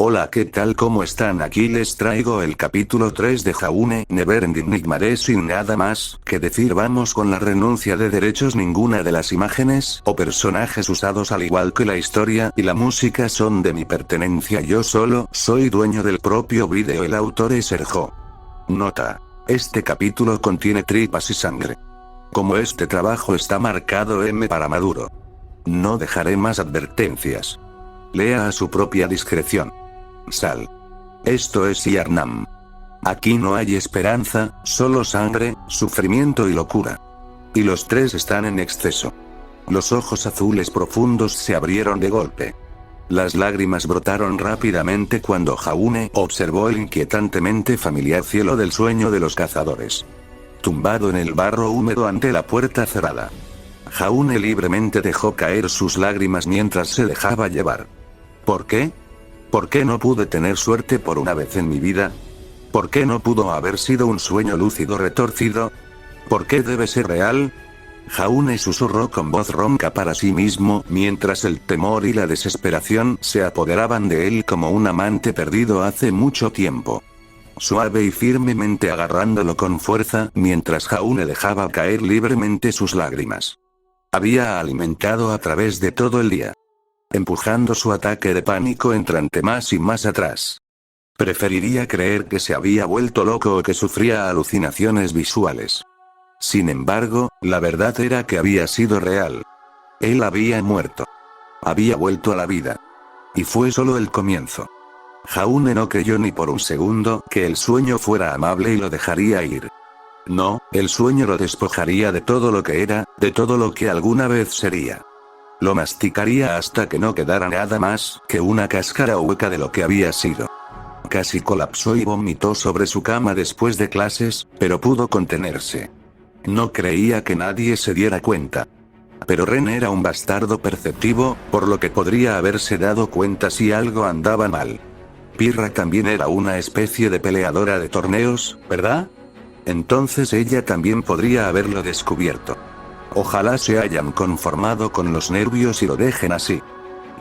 Hola, ¿qué tal? ¿Cómo están? Aquí les traigo el capítulo 3 de Jaune Neverending Nightmare. Sin nada más que decir, vamos con la renuncia de derechos. Ninguna de las imágenes o personajes usados, al igual que la historia y la música, son de mi pertenencia. Yo solo soy dueño del propio vídeo. El autor es Sergio. Nota: este capítulo contiene tripas y sangre. Como este trabajo está marcado M para maduro, no dejaré más advertencias. Lea a su propia discreción. Sal. Esto es Yarnam. Aquí no hay esperanza, solo sangre, sufrimiento y locura. Y los tres están en exceso. Los ojos azules profundos se abrieron de golpe. Las lágrimas brotaron rápidamente cuando Jaune observó el inquietantemente familiar cielo del sueño de los cazadores. Tumbado en el barro húmedo ante la puerta cerrada, Jaune libremente dejó caer sus lágrimas mientras se dejaba llevar. ¿Por qué? ¿Por qué no pude tener suerte por una vez en mi vida? ¿Por qué no pudo haber sido un sueño lúcido retorcido? ¿Por qué debe ser real? Jaune susurró con voz ronca para sí mismo, mientras el temor y la desesperación se apoderaban de él como un amante perdido hace mucho tiempo. Suave y firmemente agarrándolo con fuerza, mientras Jaune dejaba caer libremente sus lágrimas. Había alimentado a través de todo el día, empujando su ataque de pánico entrante más y más atrás. Preferiría creer que se había vuelto loco o que sufría alucinaciones visuales. Sin embargo, la verdad era que había sido real. Él había muerto. Había vuelto a la vida. Y fue solo el comienzo. Jaune no creyó ni por un segundo que el sueño fuera amable y lo dejaría ir. No, el sueño lo despojaría de todo lo que era, de todo lo que alguna vez sería. Lo masticaría hasta que no quedara nada más que una cáscara hueca de lo que había sido. Casi colapsó y vomitó sobre su cama después de clases, pero pudo contenerse. No creía que nadie se diera cuenta. Pero Ren era un bastardo perceptivo, por lo que podría haberse dado cuenta si algo andaba mal. Pirra también era una especie de peleadora de torneos, ¿verdad? Entonces ella también podría haberlo descubierto. Ojalá se hayan conformado con los nervios y lo dejen así.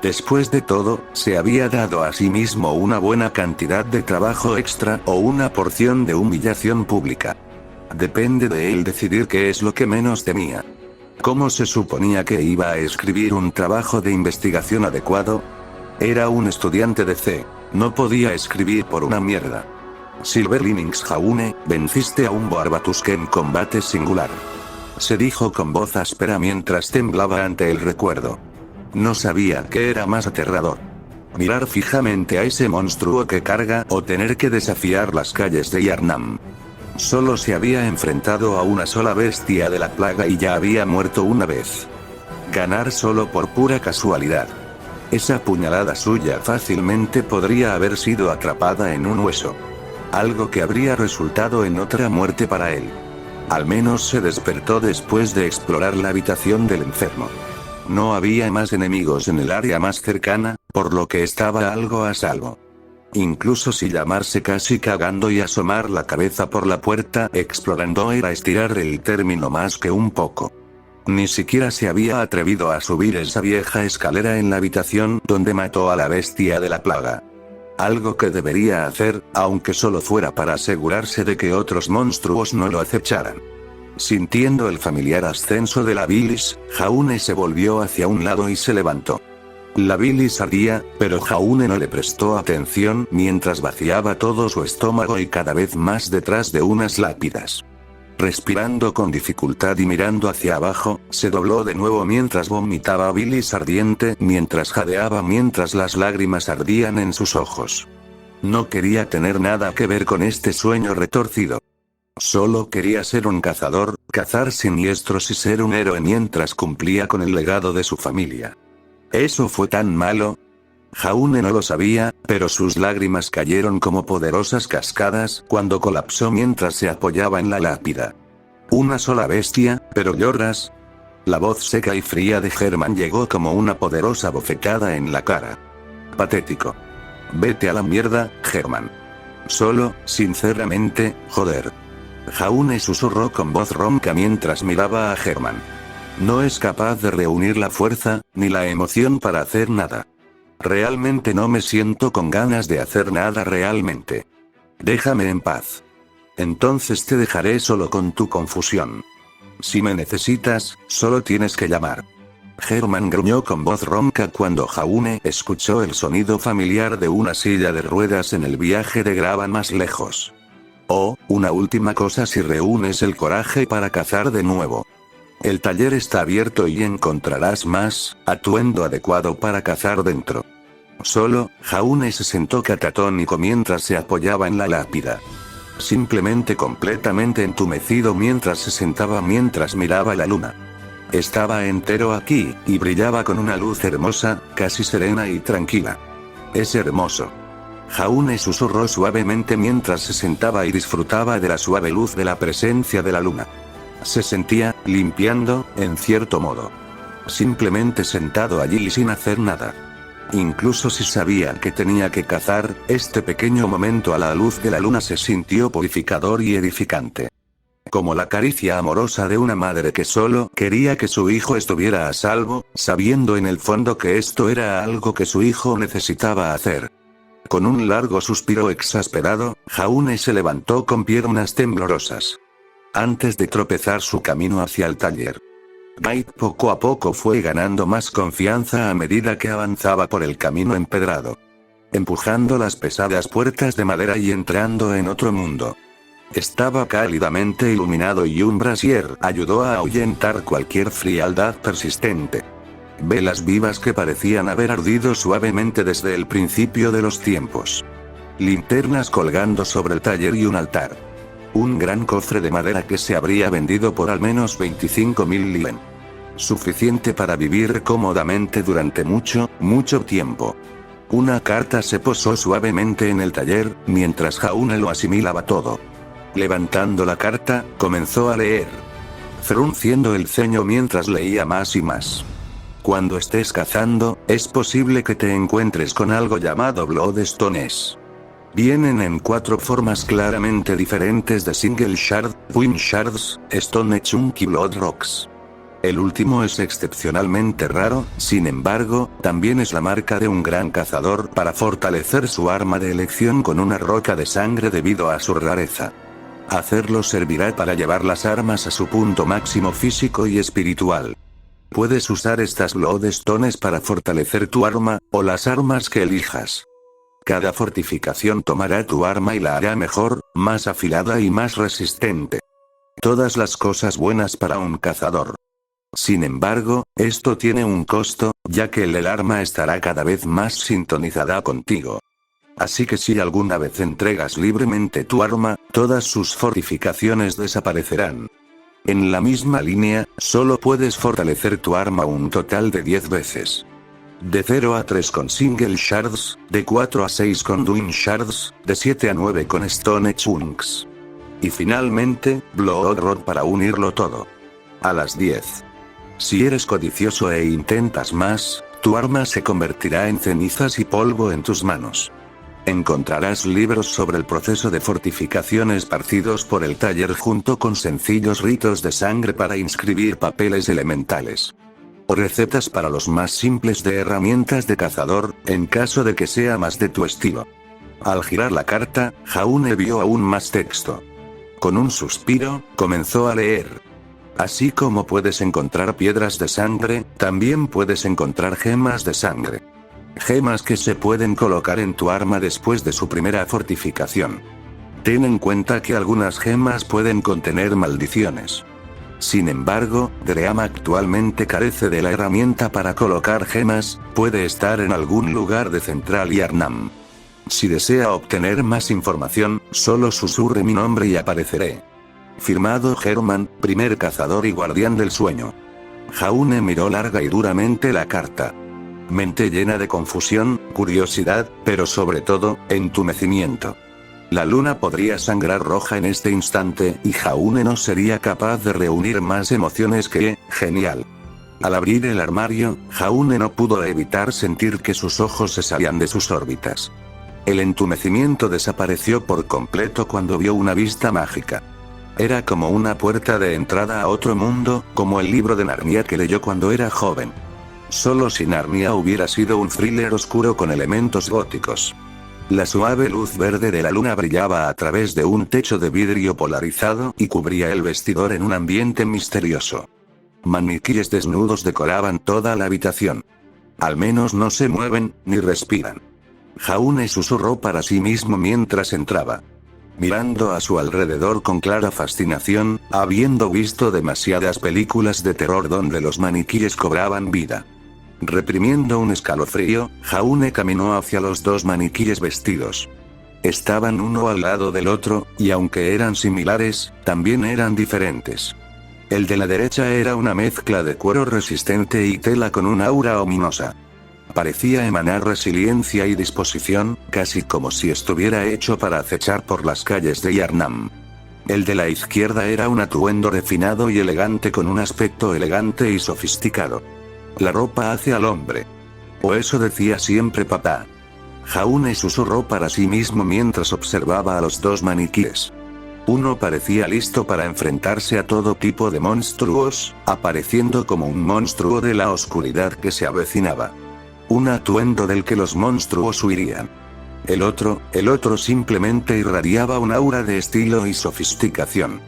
Después de todo, se había dado a sí mismo una buena cantidad de trabajo extra o una porción de humillación pública. Depende de él decidir qué es lo que menos temía. ¿Cómo se suponía que iba a escribir un trabajo de investigación adecuado? Era un estudiante de C. No podía escribir por una mierda. Silver Linings. Jaune, venciste a un Boarbatusque en combate singular, se dijo con voz áspera mientras temblaba ante el recuerdo. No sabía qué era más aterrador: mirar fijamente a ese monstruo que carga, o tener que desafiar las calles de Yarnam. Solo se había enfrentado a una sola bestia de la plaga y ya había muerto una vez. Ganar solo por pura casualidad. Esa puñalada suya fácilmente podría haber sido atrapada en un hueso. Algo que habría resultado en otra muerte para él. Al menos se despertó después de explorar la habitación del enfermo. No había más enemigos en el área más cercana, por lo que estaba algo a salvo. Incluso si llamarse casi cagando y asomar la cabeza por la puerta explorando era estirar el término más que un poco. Ni siquiera se había atrevido a subir esa vieja escalera en la habitación donde mató a la bestia de la plaga. Algo que debería hacer, aunque solo fuera para asegurarse de que otros monstruos no lo acecharan. Sintiendo el familiar ascenso de la bilis, Jaune se volvió hacia un lado y se levantó. La bilis ardía, pero Jaune no le prestó atención mientras vaciaba todo su estómago y cada vez más detrás de unas lápidas. Respirando con dificultad y mirando hacia abajo, se dobló de nuevo mientras vomitaba bilis ardiente, mientras jadeaba mientras las lágrimas ardían en sus ojos. No quería tener nada que ver con este sueño retorcido. Solo quería ser un cazador, cazar siniestros y ser un héroe mientras cumplía con el legado de su familia. ¿Eso fue tan malo? Jaune no lo sabía, pero sus lágrimas cayeron como poderosas cascadas cuando colapsó mientras se apoyaba en la lápida. Una sola bestia, pero lloras. La voz seca y fría de Herman llegó como una poderosa bofetada en la cara. Patético. Vete a la mierda, Herman. Solo, sinceramente, joder. Jaune susurró con voz ronca mientras miraba a Herman. No es capaz de reunir la fuerza, ni la emoción para hacer nada. Realmente no me siento con ganas de hacer nada realmente. Déjame en paz. Entonces te dejaré solo con tu confusión. Si me necesitas, solo tienes que llamar. Herman gruñó con voz ronca cuando Jaune escuchó el sonido familiar de una silla de ruedas en el viaje de grava más lejos. Oh, una última cosa si reúnes el coraje para cazar de nuevo. El taller está abierto y encontrarás más atuendo adecuado para cazar dentro. Solo, Jaune se sentó catatónico mientras se apoyaba en la lápida. Simplemente completamente entumecido mientras se sentaba mientras miraba la luna. Estaba entero aquí, y brillaba con una luz hermosa, casi serena y tranquila. Es hermoso. Jaune susurró suavemente mientras se sentaba y disfrutaba de la suave luz de la presencia de la luna. Se sentía, limpiando, en cierto modo. Simplemente sentado allí y sin hacer nada. Incluso si sabía que tenía que cazar, este pequeño momento a la luz de la luna se sintió purificador y edificante. Como la caricia amorosa de una madre que solo quería que su hijo estuviera a salvo, sabiendo en el fondo que esto era algo que su hijo necesitaba hacer. Con un largo suspiro exasperado, Jaune se levantó con piernas temblorosas. Antes de tropezar su camino hacia el taller. Byte poco a poco fue ganando más confianza a medida que avanzaba por el camino empedrado. Empujando las pesadas puertas de madera y entrando en otro mundo. Estaba cálidamente iluminado y un brasier ayudó a ahuyentar cualquier frialdad persistente. Velas vivas que parecían haber ardido suavemente desde el principio de los tiempos. Linternas colgando sobre el taller y un altar. Un gran cofre de madera que se habría vendido por al menos 25.000 lien. Suficiente para vivir cómodamente durante mucho, mucho tiempo. Una carta se posó suavemente en el taller, mientras Jaune lo asimilaba todo. Levantando la carta, comenzó a leer. Frunciendo el ceño mientras leía más y más. Cuando estés cazando, es posible que te encuentres con algo llamado Bloodstones. Vienen en 4 formas claramente diferentes de Single Shard, Twin Shards, Stone Chunk y Blood Rocks. El último es excepcionalmente raro, sin embargo, también es la marca de un gran cazador para fortalecer su arma de elección con una roca de sangre debido a su rareza. Hacerlo servirá para llevar las armas a su punto máximo físico y espiritual. Puedes usar estas Bloodstones para fortalecer tu arma, o las armas que elijas. Cada fortificación tomará tu arma y la hará mejor, más afilada y más resistente. Todas las cosas buenas para un cazador. Sin embargo, esto tiene un costo, ya que el arma estará cada vez más sintonizada contigo. Así que si alguna vez entregas libremente tu arma, todas sus fortificaciones desaparecerán. En la misma línea, solo puedes fortalecer tu arma un total de 10 veces. De 0 a 3 con Single Shards, de 4 a 6 con Twin Shards, de 7 a 9 con Stone Chunks. Y finalmente, Blood Rod para unirlo todo. A las 10. Si eres codicioso e intentas más, tu arma se convertirá en cenizas y polvo en tus manos. Encontrarás libros sobre el proceso de fortificación esparcidos por el taller junto con sencillos ritos de sangre para inscribir papeles elementales. O recetas para los más simples de herramientas de cazador, en caso de que sea más de tu estilo. Al girar la carta, Jaune vio aún más texto. Con un suspiro, comenzó a leer. Así como puedes encontrar piedras de sangre, también puedes encontrar gemas de sangre. Gemas que se pueden colocar en tu arma después de su primera fortificación. Ten en cuenta que algunas gemas pueden contener maldiciones. Sin embargo, Dream actualmente carece de la herramienta para colocar gemas, puede estar en algún lugar de Central Yarnam. Si desea obtener más información, solo susurre mi nombre y apareceré. Firmado Herman, primer cazador y guardián del sueño. Jaune miró larga y duramente la carta. Mente llena de confusión, curiosidad, pero sobre todo, entumecimiento. La luna podría sangrar roja en este instante y Jaune no sería capaz de reunir más emociones que, genial. Al abrir el armario, Jaune no pudo evitar sentir que sus ojos se salían de sus órbitas. El entumecimiento desapareció por completo cuando vio una vista mágica. Era como una puerta de entrada a otro mundo, como el libro de Narnia que leyó cuando era joven. Solo si Narnia hubiera sido un thriller oscuro con elementos góticos. La suave luz verde de la luna brillaba a través de un techo de vidrio polarizado y cubría el vestidor en un ambiente misterioso. Maniquíes desnudos decoraban toda la habitación. Al menos no se mueven, ni respiran. Jaune susurró para sí mismo mientras entraba. Mirando a su alrededor con clara fascinación, habiendo visto demasiadas películas de terror donde los maniquíes cobraban vida. Reprimiendo un escalofrío, Jaune caminó hacia los dos maniquíes vestidos. Estaban uno al lado del otro, y aunque eran similares, también eran diferentes. El de la derecha era una mezcla de cuero resistente y tela con un aura ominosa. Parecía emanar resiliencia y disposición, casi como si estuviera hecho para acechar por las calles de Yharnam. El de la izquierda era un atuendo refinado y elegante con un aspecto elegante y sofisticado. La ropa hace al hombre. O eso decía siempre papá. Jaune susurró para sí mismo mientras observaba a los dos maniquíes. Uno parecía listo para enfrentarse a todo tipo de monstruos, apareciendo como un monstruo de la oscuridad que se avecinaba. Un atuendo del que los monstruos huirían. El otro simplemente irradiaba un aura de estilo y sofisticación.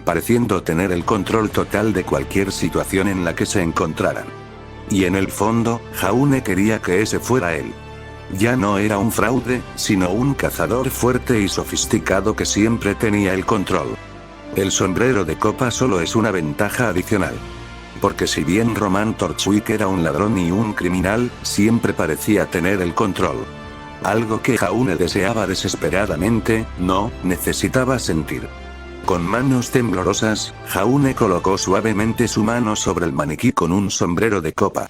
Pareciendo tener el control total de cualquier situación en la que se encontraran. Y en el fondo, Jaune quería que ese fuera él. Ya no era un fraude, sino un cazador fuerte y sofisticado que siempre tenía el control. El sombrero de copa solo es una ventaja adicional. Porque si bien Roman Torchwick era un ladrón y un criminal, siempre parecía tener el control. Algo que Jaune deseaba desesperadamente, no, necesitaba sentir. Con manos temblorosas, Jaune colocó suavemente su mano sobre el maniquí con un sombrero de copa.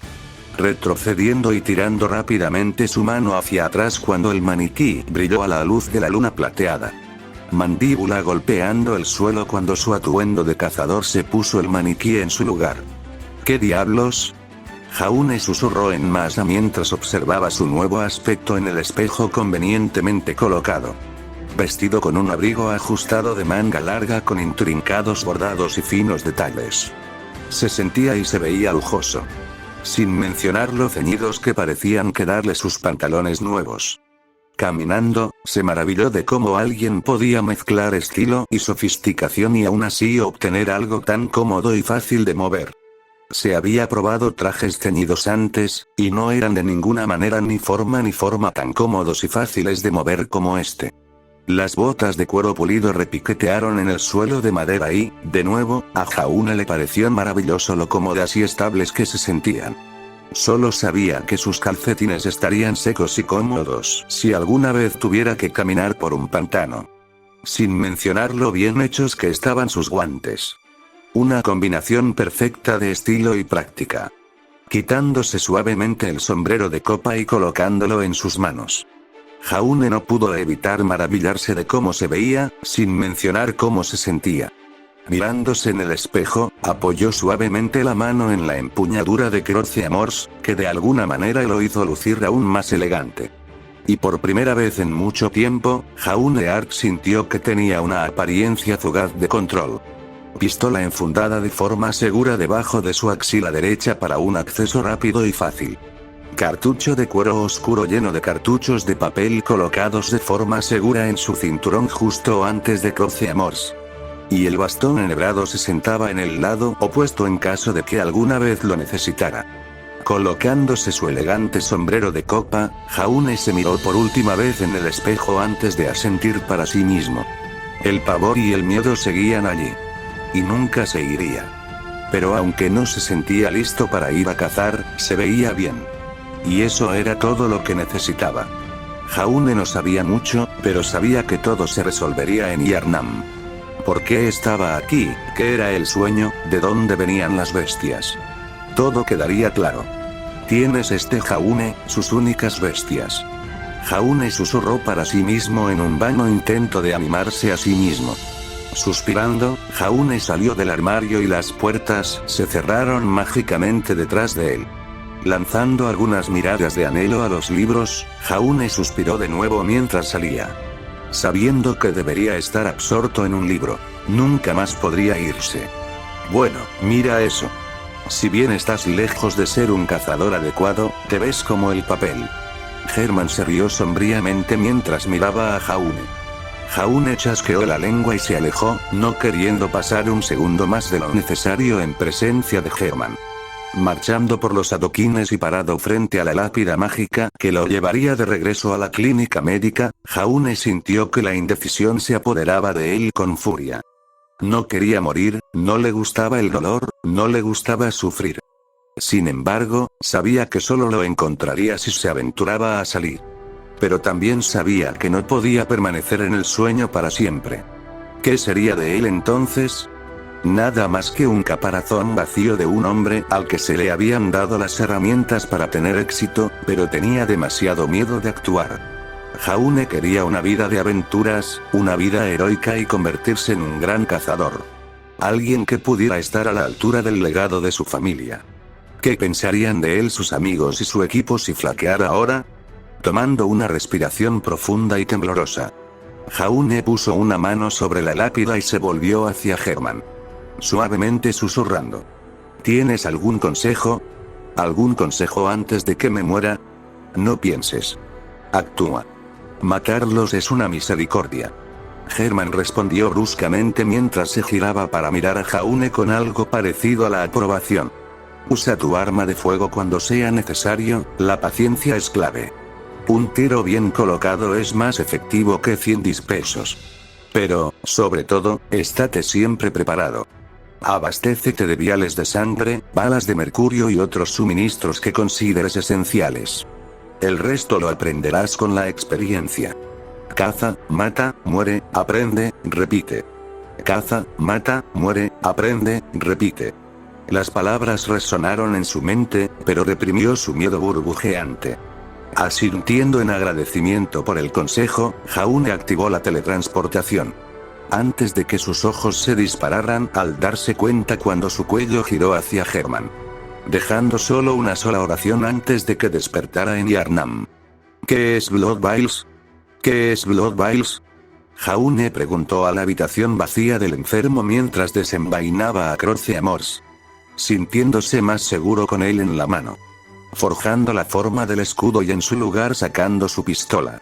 Retrocediendo y tirando rápidamente su mano hacia atrás cuando el maniquí brilló a la luz de la luna plateada. Mandíbula golpeando el suelo cuando su atuendo de cazador se puso el maniquí en su lugar. ¿Qué diablos? Jaune susurró en masa mientras observaba su nuevo aspecto en el espejo convenientemente colocado. Vestido con un abrigo ajustado de manga larga con intrincados bordados y finos detalles. Se sentía y se veía lujoso. Sin mencionar lo ceñidos que parecían quedarle sus pantalones nuevos. Caminando, se maravilló de cómo alguien podía mezclar estilo y sofisticación y aún así obtener algo tan cómodo y fácil de mover. Se había probado trajes ceñidos antes, y no eran de ninguna manera ni forma tan cómodos y fáciles de mover como este. Las botas de cuero pulido repiquetearon en el suelo de madera y, de nuevo, a Jaune le pareció maravilloso lo cómodas y estables que se sentían. Solo sabía que sus calcetines estarían secos y cómodos si alguna vez tuviera que caminar por un pantano. Sin mencionar lo bien hechos que estaban sus guantes. Una combinación perfecta de estilo y práctica. Quitándose suavemente el sombrero de copa y colocándolo en sus manos. Jaune no pudo evitar maravillarse de cómo se veía, sin mencionar cómo se sentía. Mirándose en el espejo, apoyó suavemente la mano en la empuñadura de Croce Amors, que de alguna manera lo hizo lucir aún más elegante. Y por primera vez en mucho tiempo, Jaune Arc sintió que tenía una apariencia fugaz de control. Pistola enfundada de forma segura debajo de su axila derecha para un acceso rápido y fácil. Cartucho de cuero oscuro lleno de cartuchos de papel colocados de forma segura en su cinturón justo antes de Croce Amors. Y el bastón enhebrado se sentaba en el lado opuesto en caso de que alguna vez lo necesitara. Colocándose su elegante sombrero de copa, Jaune se miró por última vez en el espejo antes de asentir para sí mismo. El pavor y el miedo seguían allí. Y nunca se iría. Pero aunque no se sentía listo para ir a cazar, se veía bien. Y eso era todo lo que necesitaba. Jaune no sabía mucho, pero sabía que todo se resolvería en Yharnam. ¿Por qué estaba aquí? ¿Qué era el sueño? ¿De dónde venían las bestias? Todo quedaría claro. Tienes Jaune, sus únicas bestias. Jaune susurró para sí mismo en un vano intento de animarse a sí mismo. Suspirando, Jaune salió del armario y las puertas se cerraron mágicamente detrás de él. Lanzando algunas miradas de anhelo a los libros, Jaune suspiró de nuevo mientras salía. Sabiendo que debería estar absorto en un libro, nunca más podría irse. Bueno, mira eso. Si bien estás lejos de ser un cazador adecuado, te ves como el papel. Herman se rió sombríamente mientras miraba a Jaune. Jaune chasqueó la lengua y se alejó, no queriendo pasar un segundo más de lo necesario en presencia de Herman. Marchando por los adoquines y parado frente a la lápida mágica que lo llevaría de regreso a la clínica médica, Jaune sintió que la indecisión se apoderaba de él con furia. No quería morir, no le gustaba el dolor, no le gustaba sufrir. Sin embargo, sabía que solo lo encontraría si se aventuraba a salir. Pero también sabía que no podía permanecer en el sueño para siempre. ¿Qué sería de él entonces? Nada más que un caparazón vacío de un hombre al que se le habían dado las herramientas para tener éxito, pero tenía demasiado miedo de actuar. Jaune quería una vida de aventuras, una vida heroica y convertirse en un gran cazador. Alguien que pudiera estar a la altura del legado de su familia. ¿Qué pensarían de él sus amigos y su equipo si flaqueara ahora? Tomando una respiración profunda y temblorosa, Jaune puso una mano sobre la lápida y se volvió hacia Herman. Suavemente susurrando. ¿Tienes algún consejo? ¿Algún consejo antes de que me muera? No pienses. Actúa. Matarlos es una misericordia. Herman respondió bruscamente mientras se giraba para mirar a Jaune con algo parecido a la aprobación. Usa tu arma de fuego cuando sea necesario, la paciencia es clave. Un tiro bien colocado es más efectivo que 100 dispersos. Pero, sobre todo, estate siempre preparado. Abastécete de viales de sangre, balas de mercurio y otros suministros que consideres esenciales. El resto lo aprenderás con la experiencia. Caza, mata, muere, aprende, repite. Caza, mata, muere, aprende, repite. Las palabras resonaron en su mente, pero reprimió su miedo burbujeante. Asintiendo en agradecimiento por el consejo, Jaune activó la teletransportación. Antes de que sus ojos se dispararan al darse cuenta cuando su cuello giró hacia Herman. Dejando solo una sola oración antes de que despertara en Yarnam. ¿Qué es Blood Vials? ¿Qué es Blood Vials? Jaune preguntó a la habitación vacía del enfermo mientras desenvainaba a Croce Amors. Sintiéndose más seguro con él en la mano. Forjando la forma del escudo y en su lugar sacando su pistola.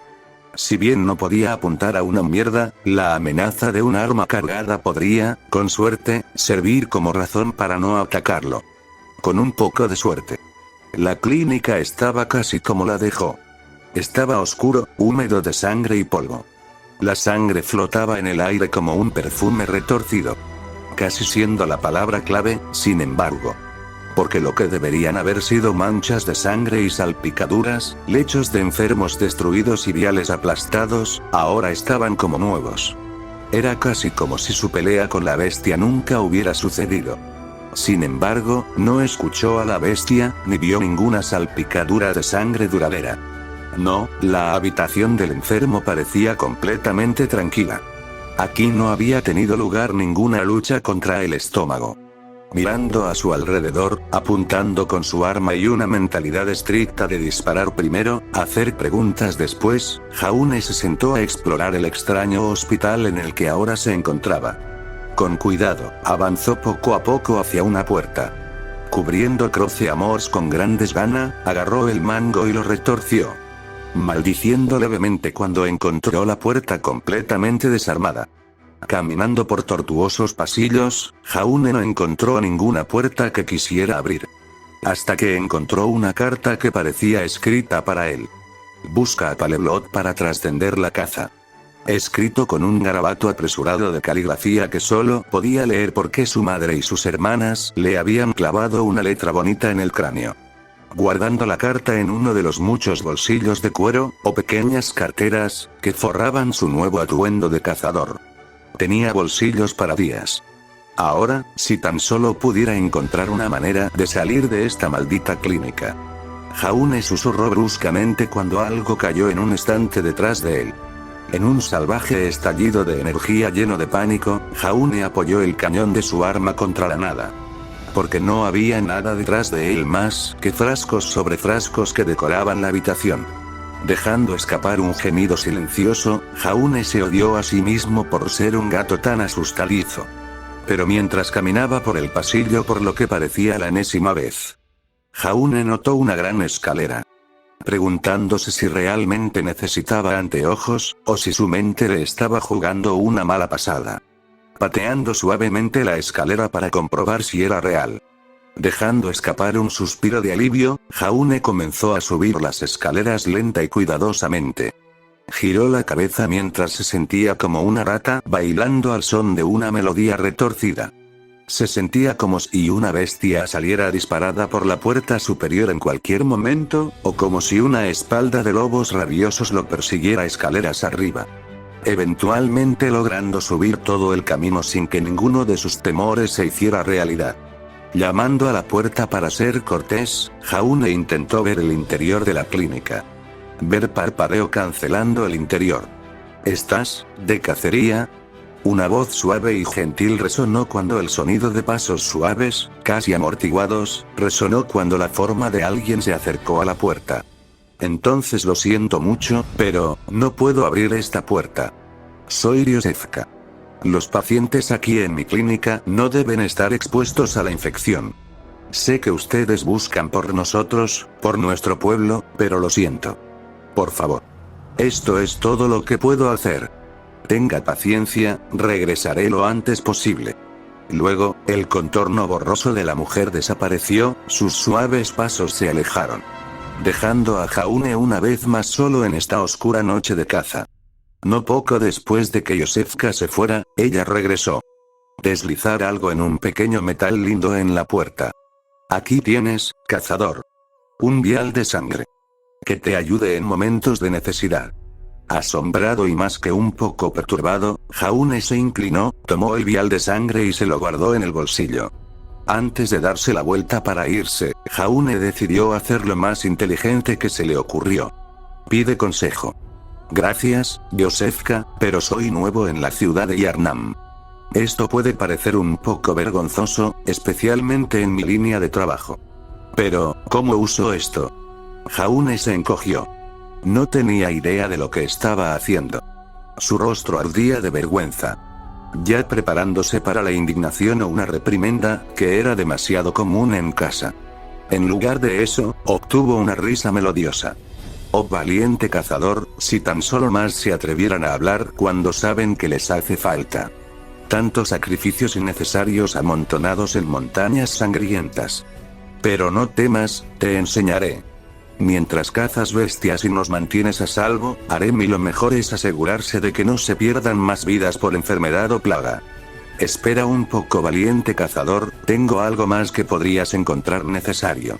Si bien no podía apuntar a una mierda, la amenaza de un arma cargada podría, con suerte, servir como razón para no atacarlo. Con un poco de suerte. La clínica estaba casi como la dejó. Estaba oscuro, húmedo de sangre y polvo. La sangre flotaba en el aire como un perfume retorcido. Casi siendo la palabra clave, sin embargo. Porque lo que deberían haber sido manchas de sangre y salpicaduras, lechos de enfermos destruidos y viales aplastados, ahora estaban como nuevos. Era casi como si su pelea con la bestia nunca hubiera sucedido. Sin embargo, no escuchó a la bestia, ni vio ninguna salpicadura de sangre duradera. No, la habitación del enfermo parecía completamente tranquila. Aquí no había tenido lugar ninguna lucha contra el estómago. Mirando a su alrededor, apuntando con su arma y una mentalidad estricta de disparar primero, hacer preguntas después, Jaune se sentó a explorar el extraño hospital en el que ahora se encontraba. Con cuidado, avanzó poco a poco hacia una puerta. Cubriendo Croce Amors con gran desgana, agarró el mango y lo retorció. Maldiciendo levemente cuando encontró la puerta completamente desarmada. Caminando por tortuosos pasillos, Jaune no encontró ninguna puerta que quisiera abrir. Hasta que encontró una carta que parecía escrita para él. Busca a Paleblot para trascender la caza. Escrito con un garabato apresurado de caligrafía que solo podía leer porque su madre y sus hermanas le habían clavado una letra bonita en el cráneo. Guardando la carta en uno de los muchos bolsillos de cuero, o pequeñas carteras, que forraban su nuevo atuendo de cazador. Tenía bolsillos para días. Ahora, si tan solo pudiera encontrar una manera de salir de esta maldita clínica. Jaune susurró bruscamente cuando algo cayó en un estante detrás de él. En un salvaje estallido de energía lleno de pánico, Jaune apoyó el cañón de su arma contra la nada. Porque no había nada detrás de él más que frascos sobre frascos que decoraban la habitación. Dejando escapar un gemido silencioso, Jaune se odió a sí mismo por ser un gato tan asustadizo. Pero mientras caminaba por el pasillo por lo que parecía la enésima vez, Jaune notó una gran escalera. Preguntándose si realmente necesitaba anteojos, o si su mente le estaba jugando una mala pasada. Pateando suavemente la escalera para comprobar si era real. Dejando escapar un suspiro de alivio, Jaune comenzó a subir las escaleras lenta y cuidadosamente. Giró la cabeza mientras se sentía como una rata bailando al son de una melodía retorcida. Se sentía como si una bestia saliera disparada por la puerta superior en cualquier momento, o como si una espalda de lobos rabiosos lo persiguiera escaleras arriba. Eventualmente logrando subir todo el camino sin que ninguno de sus temores se hiciera realidad. Llamando a la puerta para ser cortés, Jaune intentó ver el interior de la clínica. Ver parpadeó cancelando el interior. ¿Estás de cacería? Una voz suave y gentil resonó cuando el sonido de pasos suaves, casi amortiguados, resonó cuando la forma de alguien se acercó a la puerta. Entonces lo siento mucho, pero no puedo abrir esta puerta. Soy Ryosefka. Los pacientes aquí en mi clínica no deben estar expuestos a la infección. Sé que ustedes buscan por nosotros, por nuestro pueblo, pero lo siento. Por favor. Esto es todo lo que puedo hacer. Tenga paciencia, regresaré lo antes posible. Luego, el contorno borroso de la mujer desapareció, sus suaves pasos se alejaron. Dejando a Jaune una vez más solo en esta oscura noche de caza. No poco después de que Ryosefka se fuera, ella regresó. Deslizar algo en un pequeño metal lindo en la puerta. Aquí tienes, cazador. Un vial de sangre. Que te ayude en momentos de necesidad. Asombrado y más que un poco perturbado, Jaune se inclinó, tomó el vial de sangre y se lo guardó en el bolsillo. Antes de darse la vuelta para irse, Jaune decidió hacer lo más inteligente que se le ocurrió. Pide consejo. Gracias, Ryosefka, pero soy nuevo en la ciudad de Yarnam. Esto puede parecer un poco vergonzoso, especialmente en mi línea de trabajo. Pero, ¿cómo uso esto? Jaune se encogió. No tenía idea de lo que estaba haciendo. Su rostro ardía de vergüenza. Ya preparándose para la indignación o una reprimenda, que era demasiado común en casa. En lugar de eso, obtuvo una risa melodiosa. Oh valiente cazador, si tan solo más se atrevieran a hablar cuando saben que les hace falta. Tantos sacrificios innecesarios amontonados en montañas sangrientas. Pero no temas, te enseñaré. Mientras cazas bestias y nos mantienes a salvo, haré lo mejor es asegurarse de que no se pierdan más vidas por enfermedad o plaga. Espera un poco valiente cazador, tengo algo más que podrías encontrar necesario.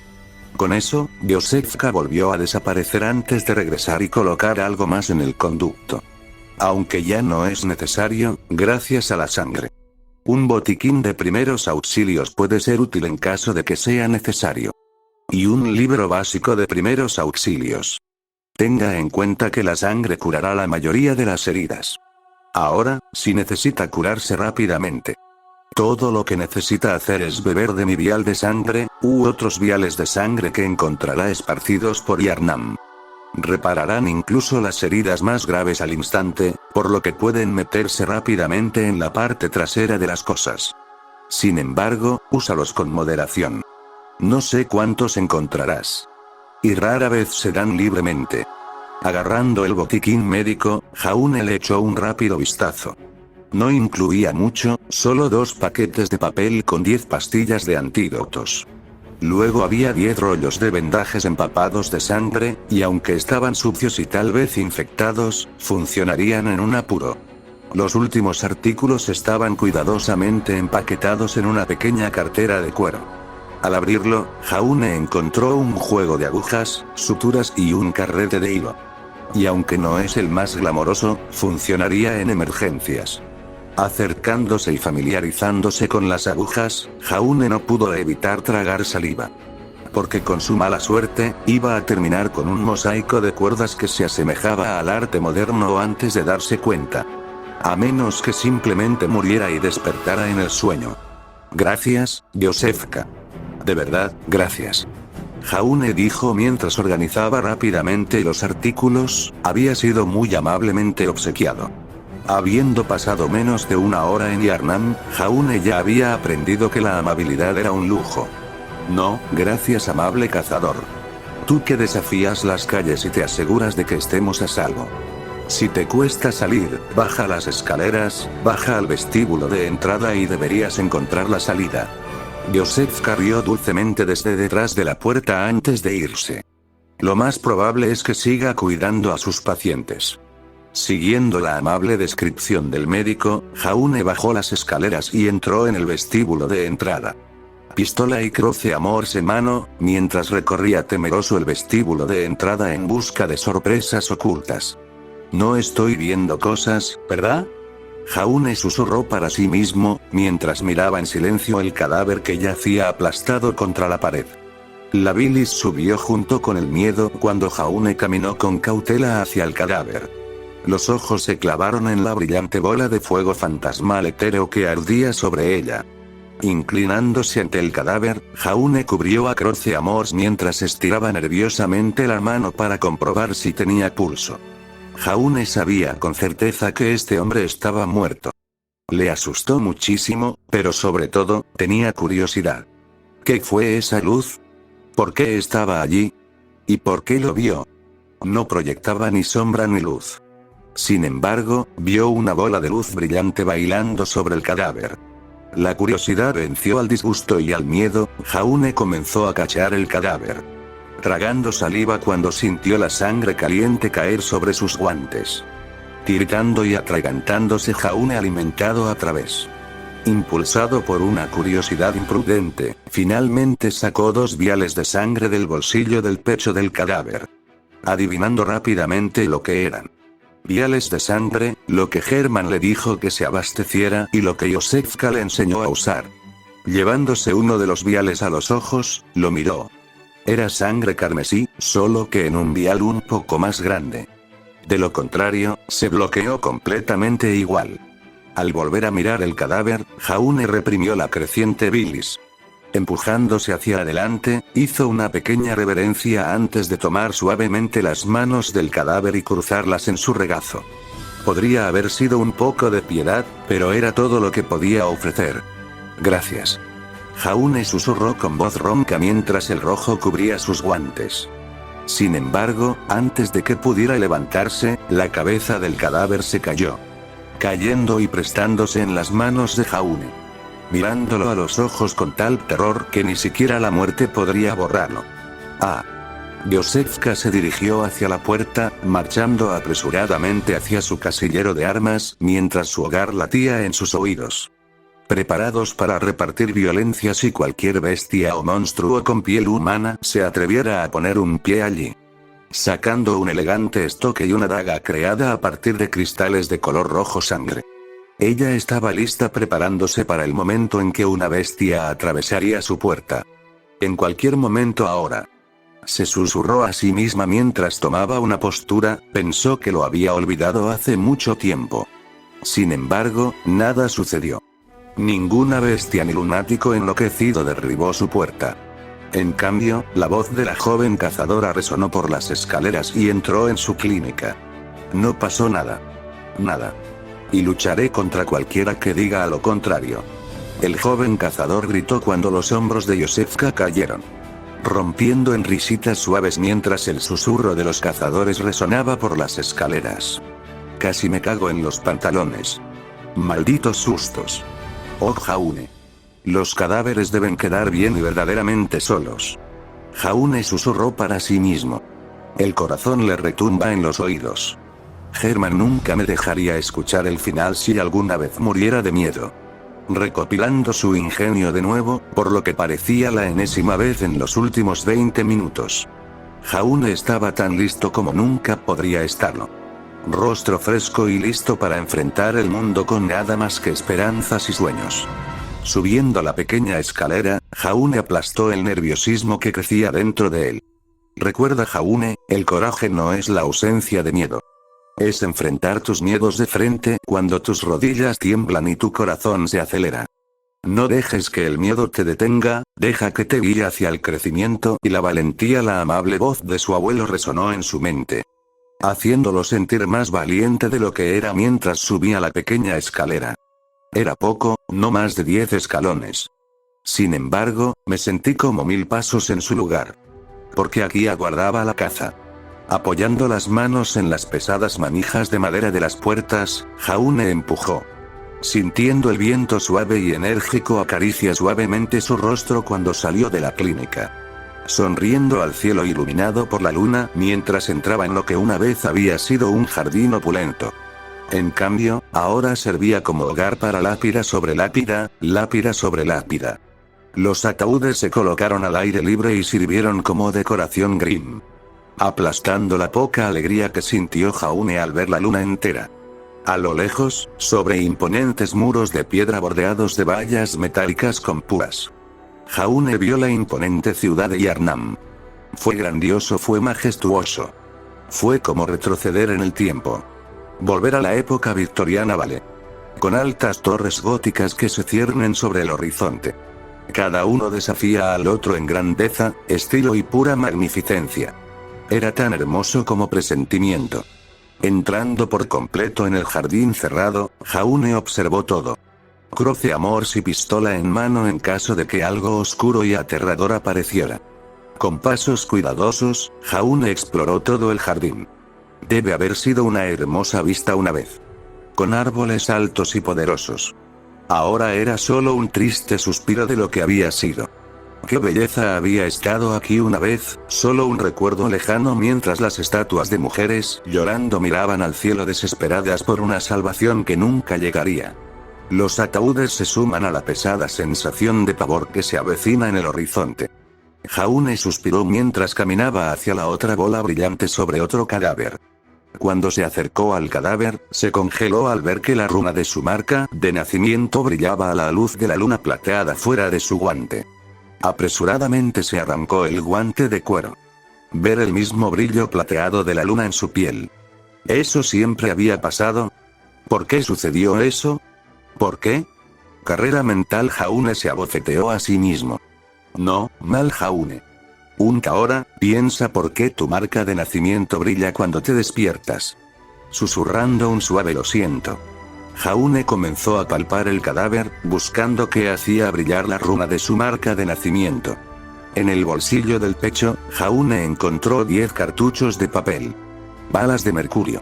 Con eso, Ryosefka volvió a desaparecer antes de regresar y colocar algo más en el conducto. Aunque ya no es necesario, gracias a la sangre. Un botiquín de primeros auxilios puede ser útil en caso de que sea necesario. Y un libro básico de primeros auxilios. Tenga en cuenta que la sangre curará la mayoría de las heridas. Ahora, si necesita curarse rápidamente. Todo lo que necesita hacer es beber de mi vial de sangre, u otros viales de sangre que encontrará esparcidos por Yarnam. Repararán incluso las heridas más graves al instante, por lo que pueden meterse rápidamente en la parte trasera de las cosas. Sin embargo, úsalos con moderación. No sé cuántos encontrarás. Y rara vez se dan libremente. Agarrando el botiquín médico, Jaune le echó un rápido vistazo. No incluía mucho, solo 2 paquetes de papel con 10 pastillas de antídotos. Luego había 10 rollos de vendajes empapados de sangre, y aunque estaban sucios y tal vez infectados, funcionarían en un apuro. Los últimos artículos estaban cuidadosamente empaquetados en una pequeña cartera de cuero. Al abrirlo, Jaune encontró un juego de agujas, suturas y un carrete de hilo. Y aunque no es el más glamoroso, funcionaría en emergencias. Acercándose y familiarizándose con las agujas, Jaune no pudo evitar tragar saliva. Porque con su mala suerte, iba a terminar con un mosaico de cuerdas que se asemejaba al arte moderno antes de darse cuenta. A menos que simplemente muriera y despertara en el sueño. Gracias, Ryosefka. De verdad, gracias. Jaune dijo mientras organizaba rápidamente los artículos, había sido muy amablemente obsequiado. Habiendo pasado menos de una hora en Yarnam, Jaune ya había aprendido que la amabilidad era un lujo. No, gracias amable cazador. Tú que desafías las calles y te aseguras de que estemos a salvo. Si te cuesta salir, baja las escaleras, baja al vestíbulo de entrada y deberías encontrar la salida. Josefka rió dulcemente desde detrás de la puerta antes de irse. Lo más probable es que siga cuidando a sus pacientes. Siguiendo la amable descripción del médico, Jaune bajó las escaleras y entró en el vestíbulo de entrada. Pistola y Croce Amors en mano, mientras recorría temeroso el vestíbulo de entrada en busca de sorpresas ocultas. No estoy viendo cosas, ¿verdad? Jaune susurró para sí mismo, mientras miraba en silencio el cadáver que yacía aplastado contra la pared. La bilis subió junto con el miedo cuando Jaune caminó con cautela hacia el cadáver. Los ojos se clavaron en la brillante bola de fuego fantasmal etéreo que ardía sobre ella. Inclinándose ante el cadáver, Jaune cubrió a Croce Amors mientras estiraba nerviosamente la mano para comprobar si tenía pulso. Jaune sabía con certeza que este hombre estaba muerto. Le asustó muchísimo, pero sobre todo, tenía curiosidad. ¿Qué fue esa luz? ¿Por qué estaba allí? ¿Y por qué lo vio? No proyectaba ni sombra ni luz. Sin embargo, vio una bola de luz brillante bailando sobre el cadáver. La curiosidad venció al disgusto y al miedo. Jaune comenzó a cachear el cadáver. Tragando saliva cuando sintió la sangre caliente caer sobre sus guantes. Tiritando y atragantándose, Jaune alimentado a través. Impulsado por una curiosidad imprudente, finalmente sacó 2 viales de sangre del bolsillo del pecho del cadáver. Adivinando rápidamente lo que eran. Viales de sangre, lo que Hermann le dijo que se abasteciera y lo que Josefka le enseñó a usar. Llevándose uno de los viales a los ojos, lo miró. Era sangre carmesí, solo que en un vial un poco más grande. De lo contrario, se bloqueó completamente igual. Al volver a mirar el cadáver, Jaune reprimió la creciente bilis. Empujándose hacia adelante, hizo una pequeña reverencia antes de tomar suavemente las manos del cadáver y cruzarlas en su regazo. Podría haber sido un poco de piedad, pero era todo lo que podía ofrecer. Gracias. Jaune susurró con voz ronca mientras el rojo cubría sus guantes. Sin embargo, antes de que pudiera levantarse, la cabeza del cadáver se cayó. Cayendo y prestándose en las manos de Jaune. Mirándolo a los ojos con tal terror que ni siquiera la muerte podría borrarlo. Ah. Josefka se dirigió hacia la puerta, marchando apresuradamente hacia su casillero de armas, mientras su hogar latía en sus oídos. Preparados para repartir violencia si cualquier bestia o monstruo con piel humana se atreviera a poner un pie allí. Sacando un elegante estoque y una daga creada a partir de cristales de color rojo sangre. Ella estaba lista preparándose para el momento en que una bestia atravesaría su puerta. En cualquier momento ahora. Se susurró a sí misma mientras tomaba una postura, pensó que lo había olvidado hace mucho tiempo. Sin embargo, nada sucedió. Ninguna bestia ni lunático enloquecido derribó su puerta. En cambio, la voz de la joven cazadora resonó por las escaleras y entró en su clínica. No pasó nada. Nada. Y lucharé contra cualquiera que diga a lo contrario. El joven cazador gritó cuando los hombros de Josefka cayeron. Rompiendo en risitas suaves mientras el susurro de los cazadores resonaba por las escaleras. Casi me cago en los pantalones. Malditos sustos. Oh Jaune. Los cadáveres deben quedar bien y verdaderamente solos. Jaune susurró para sí mismo. El corazón le retumba en los oídos. Hermann nunca me dejaría escuchar el final si alguna vez muriera de miedo. Recopilando su ingenio de nuevo, por lo que parecía la enésima vez en los últimos 20 minutos. Jaune estaba tan listo como nunca podría estarlo. Rostro fresco y listo para enfrentar el mundo con nada más que esperanzas y sueños. Subiendo la pequeña escalera, Jaune aplastó el nerviosismo que crecía dentro de él. Recuerda Jaune, el coraje no es la ausencia de miedo. Es enfrentar tus miedos de frente cuando tus rodillas tiemblan y tu corazón se acelera. No dejes que el miedo te detenga, deja que te guíe hacia el crecimiento y la valentía. La amable voz de su abuelo resonó en su mente. haciéndolo sentir más valiente de lo que era mientras subía la pequeña escalera. Era poco, no más de 10 escalones. Sin embargo, me sentí como 1000 pasos en su lugar. Porque aquí aguardaba la caza. Apoyando las manos en las pesadas manijas de madera de las puertas, Jaune empujó. Sintiendo el viento suave y enérgico acaricia suavemente su rostro cuando salió de la clínica. Sonriendo al cielo iluminado por la luna mientras entraba en lo que una vez había sido un jardín opulento. En cambio, ahora servía como hogar para lápida sobre lápida, lápida sobre lápida. Los ataúdes se colocaron al aire libre y sirvieron como decoración Grimm. Aplastando la poca alegría que sintió Jaune al ver la luna entera. A lo lejos, sobre imponentes muros de piedra bordeados de vallas metálicas con púas. Jaune vio la imponente ciudad de Yarnam. Fue grandioso, fue majestuoso. Fue como retroceder en el tiempo. Volver a la época victoriana vale. Con altas torres góticas que se ciernen sobre el horizonte. Cada uno desafía al otro en grandeza, estilo y pura magnificencia. Era tan hermoso como presentimiento. Entrando por completo en el jardín cerrado, Jaune observó todo. Cruce amors y pistola en mano en caso de que algo oscuro y aterrador apareciera. Con pasos cuidadosos, Jaune exploró todo el jardín. Debe haber sido una hermosa vista una vez. Con árboles altos y poderosos. Ahora era solo un triste suspiro de lo que había sido. Qué belleza había estado aquí una vez, solo un recuerdo lejano mientras las estatuas de mujeres llorando miraban al cielo desesperadas por una salvación que nunca llegaría. Los ataúdes se suman a la pesada sensación de pavor que se avecina en el horizonte. Jaune suspiró mientras caminaba hacia la otra bola brillante sobre otro cadáver. Cuando se acercó al cadáver, se congeló al ver que la runa de su marca de nacimiento brillaba a la luz de la luna plateada fuera de su guante. Apresuradamente se arrancó el guante de cuero. Ver el mismo brillo plateado de la luna en su piel. ¿Eso siempre había pasado? ¿Por qué sucedió eso? ¿Por qué? Carrera mental. Jaune se abofeteó a sí mismo. No, mal Jaune. Ahora, piensa por qué tu marca de nacimiento brilla cuando te despiertas. Susurrando un suave lo siento. Jaune comenzó a palpar el cadáver, buscando qué hacía brillar la runa de su marca de nacimiento. En el bolsillo del pecho, Jaune encontró 10 cartuchos de papel. Balas de mercurio.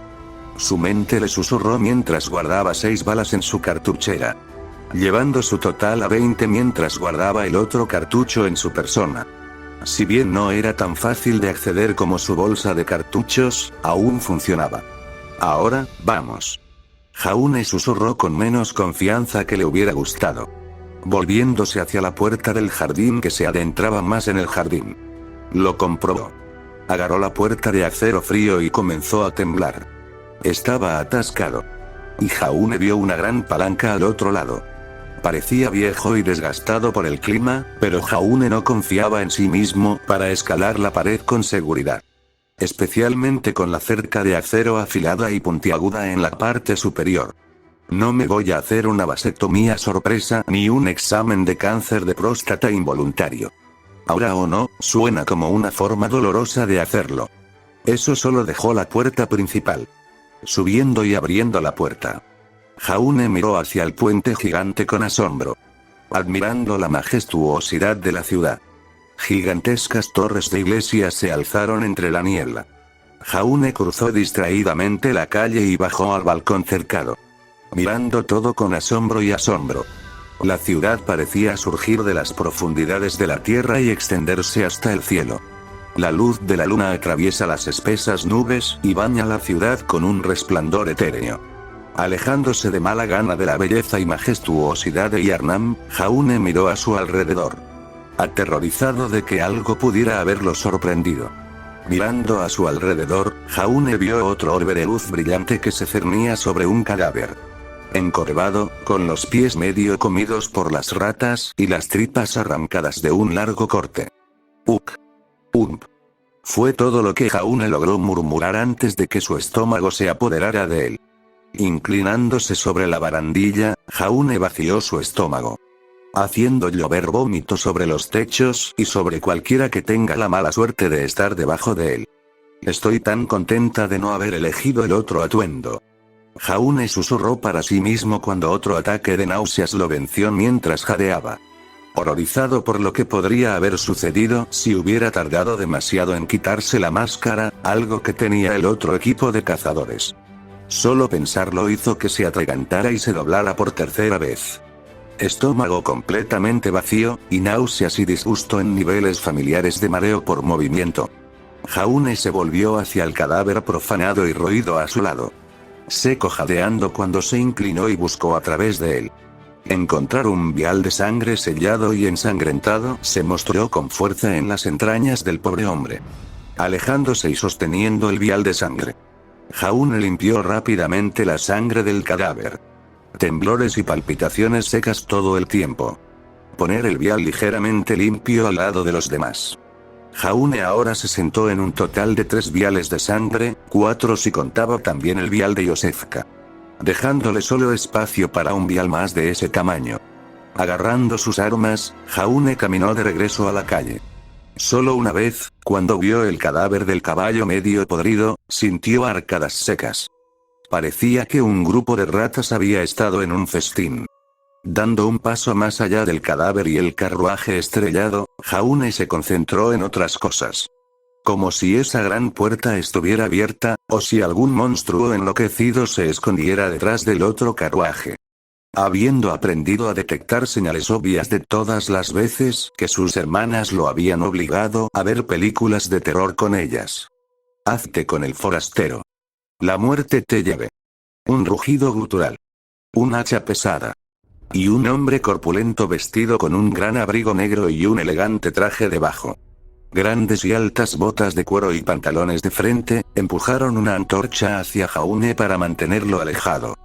Su mente le susurró mientras guardaba 6 balas en su cartuchera. Llevando su total a 20 mientras guardaba el otro cartucho en su persona. Si bien no era tan fácil de acceder como su bolsa de cartuchos, aún funcionaba. Ahora, vamos. Jaune susurró con menos confianza que le hubiera gustado. Volviéndose hacia la puerta del jardín que se adentraba más en el jardín. Lo comprobó. Agarró la puerta de acero frío y comenzó a temblar. Estaba atascado. Y Jaune vio una gran palanca al otro lado. Parecía viejo y desgastado por el clima, pero Jaune no confiaba en sí mismo para escalar la pared con seguridad. Especialmente con la cerca de acero afilada y puntiaguda en la parte superior. No me voy a hacer una vasectomía sorpresa ni un examen de cáncer de próstata involuntario. Ahora o no, suena como una forma dolorosa de hacerlo. Eso solo dejó la puerta principal. Subiendo y abriendo la puerta. Jaune miró hacia el puente gigante con asombro. Admirando la majestuosidad de la ciudad. Gigantescas torres de iglesias se alzaron entre la niebla. Jaune cruzó distraídamente la calle y bajó al balcón cercado. Mirando todo con asombro y asombro. La ciudad parecía surgir de las profundidades de la tierra y extenderse hasta el cielo. La luz de la luna atraviesa las espesas nubes y baña la ciudad con un resplandor etéreo. Alejándose de mala gana de la belleza y majestuosidad de Yarnam, Jaune miró a su alrededor. Aterrorizado de que algo pudiera haberlo sorprendido. Mirando a su alrededor, Jaune vio otro orbe de luz brillante que se cernía sobre un cadáver. Encorvado, con los pies medio comidos por las ratas y las tripas arrancadas de un largo corte. Uk. Ump. Fue todo lo que Jaune logró murmurar antes de que su estómago se apoderara de él. Inclinándose sobre la barandilla, Jaune vació su estómago. Haciendo llover vómito sobre los techos y sobre cualquiera que tenga la mala suerte de estar debajo de él. Estoy tan contenta de no haber elegido el otro atuendo. Jaune susurró para sí mismo cuando otro ataque de náuseas lo venció mientras jadeaba. Horrorizado por lo que podría haber sucedido si hubiera tardado demasiado en quitarse la máscara, algo que tenía el otro equipo de cazadores. Solo pensarlo hizo que se atragantara y se doblara por tercera vez. Estómago completamente vacío, y náuseas y disgusto en niveles familiares de mareo por movimiento. Jaune se volvió hacia el cadáver profanado y roído a su lado. Seco jadeando cuando se inclinó y buscó a través de él. Encontrar un vial de sangre sellado y ensangrentado se mostró con fuerza en las entrañas del pobre hombre. Alejándose y sosteniendo el vial de sangre, Jaune limpió rápidamente la sangre del cadáver. Temblores y palpitaciones secas todo el tiempo. Poner el vial ligeramente limpio al lado de los demás. Jaune ahora se sentó en un total de 3 viales de sangre, 4 si contaba también el vial de Yosefka. Dejándole solo espacio para un vial más de ese tamaño. Agarrando sus armas, Jaune caminó de regreso a la calle. Solo una vez, cuando vio el cadáver del caballo medio podrido, sintió arcadas secas. Parecía que un grupo de ratas había estado en un festín. Dando un paso más allá del cadáver y el carruaje estrellado, Jaune se concentró en otras cosas. Como si esa gran puerta estuviera abierta, o si algún monstruo enloquecido se escondiera detrás del otro carruaje. Habiendo aprendido a detectar señales obvias de todas las veces que sus hermanas lo habían obligado a ver películas de terror con ellas. Hazte con el forastero. La muerte te lleve. Un rugido gutural. Un hacha pesada. Y un hombre corpulento vestido con un gran abrigo negro y un elegante traje debajo. Grandes y altas botas de cuero y pantalones de frente, empujaron una antorcha hacia Jaune para mantenerlo alejado.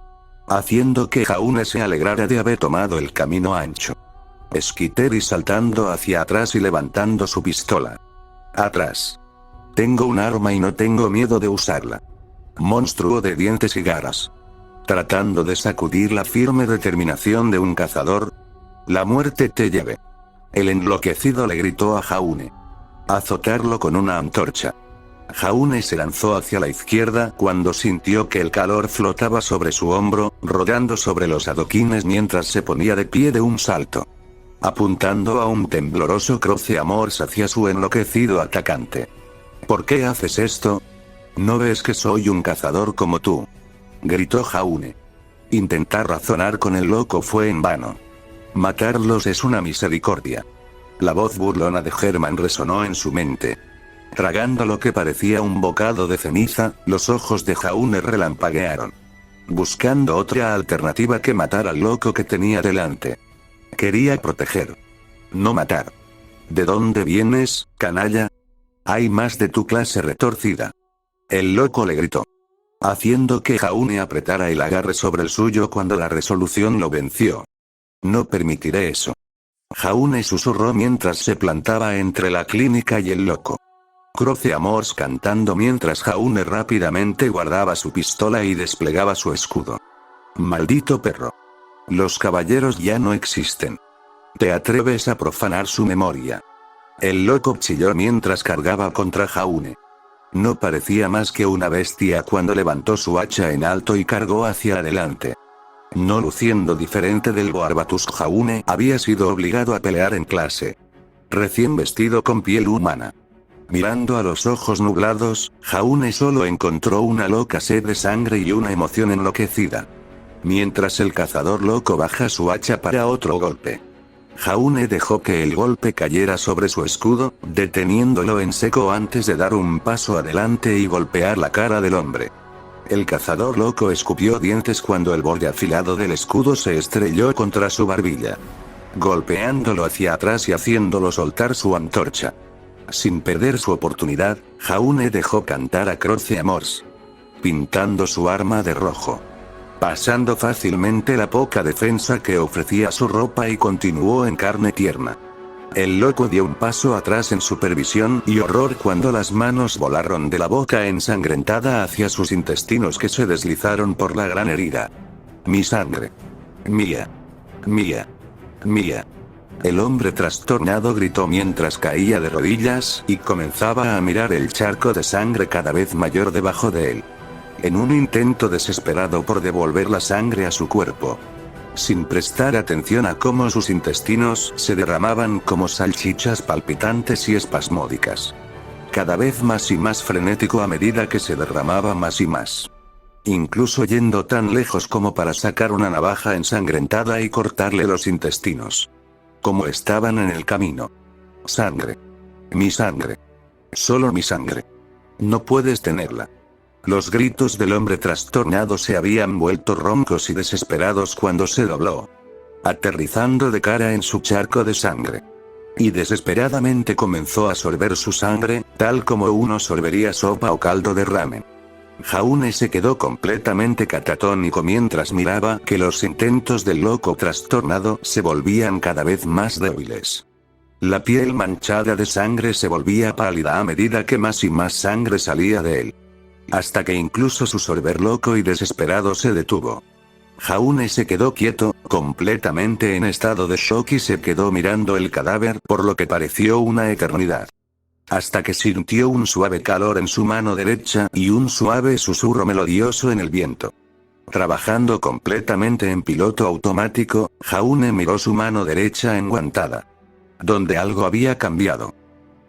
Haciendo que Jaune se alegrara de haber tomado el camino ancho. Esquiteri saltando hacia atrás y levantando su pistola. Atrás. Tengo un arma y no tengo miedo de usarla. Monstruo de dientes y garras. Tratando de sacudir la firme determinación de un cazador. La muerte te lleve. El enloquecido le gritó a Jaune. Azotarlo con una antorcha. Jaune se lanzó hacia la izquierda cuando sintió que el calor flotaba sobre su hombro, rodando sobre los adoquines mientras se ponía de pie de un salto. Apuntando a un tembloroso croce amors hacia su enloquecido atacante. ¿Por qué haces esto? ¿No ves que soy un cazador como tú? Gritó Jaune. Intentar razonar con el loco fue en vano. Matarlos es una misericordia. La voz burlona de Herman resonó en su mente. Tragando lo que parecía un bocado de ceniza, los ojos de Jaune relampaguearon. Buscando otra alternativa que matar al loco que tenía delante. Quería proteger. No matar. ¿De dónde vienes, canalla? Hay más de tu clase retorcida. El loco le gritó. Haciendo que Jaune apretara el agarre sobre el suyo cuando la resolución lo venció. No permitiré eso. Jaune susurró mientras se plantaba entre la clínica y el loco. Croce Amors cantando mientras Jaune rápidamente guardaba su pistola y desplegaba su escudo. Maldito perro. Los caballeros ya no existen. ¿Te atreves a profanar su memoria? El loco chilló mientras cargaba contra Jaune. No parecía más que una bestia cuando levantó su hacha en alto y cargó hacia adelante. No luciendo diferente del Boarbatus, Jaune había sido obligado a pelear en clase. Recién vestido con piel humana. Mirando a los ojos nublados, Jaune solo encontró una loca sed de sangre y una emoción enloquecida. Mientras el cazador loco baja su hacha para otro golpe. Jaune dejó que el golpe cayera sobre su escudo, deteniéndolo en seco antes de dar un paso adelante y golpear la cara del hombre. El cazador loco escupió dientes cuando el borde afilado del escudo se estrelló contra su barbilla. Golpeándolo hacia atrás y haciéndolo soltar su antorcha. Sin perder su oportunidad, Jaune dejó cantar a Croce Amors. Pintando su arma de rojo. Pasando fácilmente la poca defensa que ofrecía su ropa y continuó en carne tierna. El loco dio un paso atrás en supervisión y horror cuando las manos volaron de la boca ensangrentada hacia sus intestinos que se deslizaron por la gran herida. Mi sangre. Mía. Mía. Mía. El hombre trastornado gritó mientras caía de rodillas y comenzaba a mirar el charco de sangre cada vez mayor debajo de él. En un intento desesperado por devolver la sangre a su cuerpo. Sin prestar atención a cómo sus intestinos se derramaban como salchichas palpitantes y espasmódicas. Cada vez más y más frenético a medida que se derramaba más y más. Incluso yendo tan lejos como para sacar una navaja ensangrentada y cortarle los intestinos. Como estaban en el camino. Sangre. Mi sangre. Solo mi sangre. No puedes tenerla. Los gritos del hombre trastornado se habían vuelto roncos y desesperados cuando se dobló. Aterrizando de cara en su charco de sangre. Y desesperadamente comenzó a sorber su sangre, tal como uno sorbería sopa o caldo de ramen. Jaune se quedó completamente catatónico mientras miraba que los intentos del loco trastornado se volvían cada vez más débiles. La piel manchada de sangre se volvía pálida a medida que más y más sangre salía de él. Hasta que incluso su sorber loco y desesperado se detuvo. Jaune se quedó quieto, completamente en estado de shock y se quedó mirando el cadáver por lo que pareció una eternidad. Hasta que sintió un suave calor en su mano derecha y un suave susurro melodioso en el viento. Trabajando completamente en piloto automático, Jaune miró su mano derecha enguantada. Donde algo había cambiado.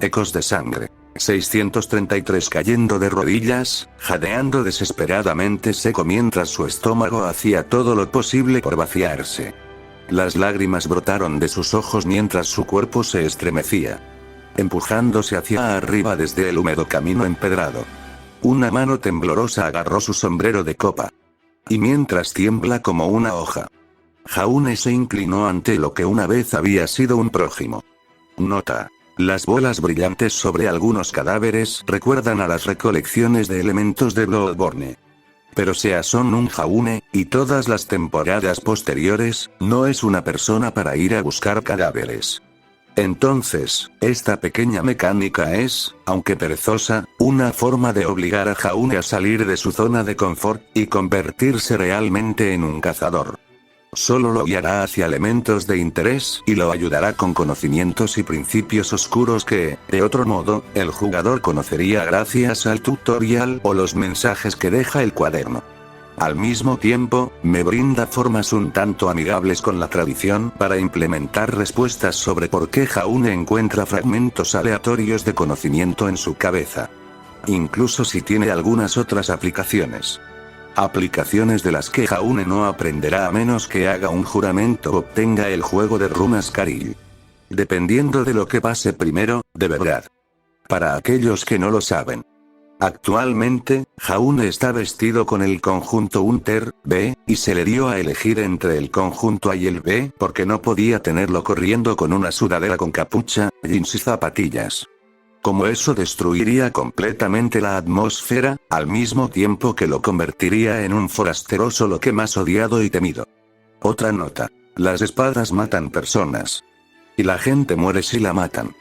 Ecos de sangre. 633 cayendo de rodillas, jadeando desesperadamente seco mientras su estómago hacía todo lo posible por vaciarse. Las lágrimas brotaron de sus ojos mientras su cuerpo se estremecía. Empujándose hacia arriba desde el húmedo camino empedrado. Una mano temblorosa agarró su sombrero de copa. Y mientras tiembla como una hoja. Jaune se inclinó ante lo que una vez había sido un prójimo. Nota. Las bolas brillantes sobre algunos cadáveres recuerdan a las recolecciones de elementos de Bloodborne. Pero sea son un Jaune, y todas las temporadas posteriores, no es una persona para ir a buscar cadáveres. Entonces, esta pequeña mecánica es, aunque perezosa, una forma de obligar a Jaune a salir de su zona de confort, y convertirse realmente en un cazador. Solo lo guiará hacia elementos de interés y lo ayudará con conocimientos y principios oscuros que, de otro modo, el jugador conocería gracias al tutorial o los mensajes que deja el cuaderno. Al mismo tiempo, me brinda formas un tanto amigables con la tradición para implementar respuestas sobre por qué Jaune encuentra fragmentos aleatorios de conocimiento en su cabeza. Incluso si tiene algunas otras aplicaciones. Aplicaciones de las que Jaune no aprenderá a menos que haga un juramento o obtenga el juego de runas Caril. Dependiendo de lo que pase primero, de verdad. Para aquellos que no lo saben. Actualmente, Jaune está vestido con el conjunto Unter B, y se le dio a elegir entre el conjunto A y el B porque no podía tenerlo corriendo con una sudadera con capucha, jeans y zapatillas. Como eso destruiría completamente la atmósfera, al mismo tiempo que lo convertiría en un forastero solo que más odiado y temido. Otra nota. Las espadas matan personas. Y la gente muere si la matan.